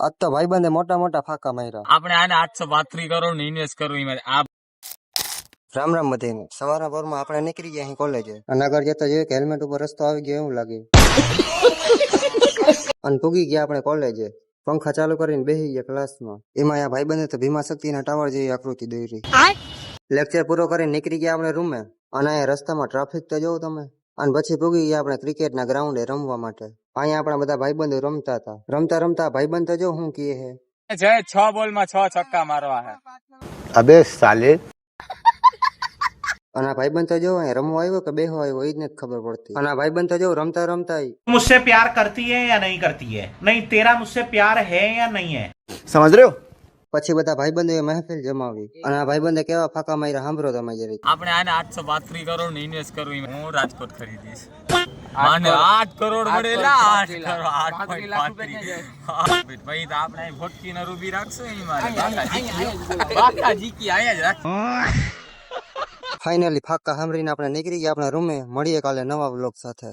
આજ તો ભાઈબંધે મોટા મોટા ફાકા માર્યા. આપણે આને 832 કરોડ ને ઇન્વેસ્ટ કરવું એમાં આ રામ રામ બધાને. સવારના પોરમાં આપણે નીકળી ગયા અહીં કોલેજે અને આગળ જતા જોઈએ કે હેલ્મેટ ઉપર રસ્તો આવી ગયો એવું લાગે અને પૂગી ગયા આપણે કોલેજે. પંખા ચાલુ કરીને બેસી ગયા ક્લાસમાં. એમાં આ ભાઈબંધે તો ભીમા શક્તિના ટાવર જેવી આકૃતિ દોરી. લેક્ચર પૂરો કરીને નીકળી ગયા આપણે રૂમે અને અહીંયા રસ્તામાં ટ્રાફિક તો જોઉં તમે. અને પછી પૂગી ગયા આપણે ક્રિકેટના ગ્રાઉન્ડે રમવા માટે. અહીંયા આપણા બધા ભાઈબંધો રમતા હતા. રમતા રમતા ભાઈબંધ તો જો હું કહે છે 6 બોલમાં 6 છક્કા મારવા છે. अबे साले અને આ ભાઈબંધ તો જો અહીંયા રમવા આવ્યો કે બેહવા આવ્યો એ જ નથી ખબર પડતી. અને આ ભાઈબંધ તો જો રમતા રમતા मुझसे प्यार करती है या नहीं करती है? नहीं, तेरा मुझसे प्यार है या नहीं है? समझ रहे हो? પછી બધા ભાઈબંધોએ મહેફિલ જમાવી અને આ ભાઈબંધે કેવા ફાકા માર્યા સાંભળો તમે જરી. આપણે આને 832 કરોડ ને ઇન્વેસ્ટ કરવું એમાં હું રાજકોટ ખરીદીશ. આને 8 કરોડ મળેલા 8 કરોડ 8.35 ભાઈ તો આપણે અહીં ફોટકી ને રૂબી રાખશું એમાં બાકા જીકી આયા જ રાખ. ફાઇનલી ફાકા સાંભળીને આપણે નીકળી ગયા આપણા રૂમે. મળીએ કાલે નવા વ્લોગ સાથે.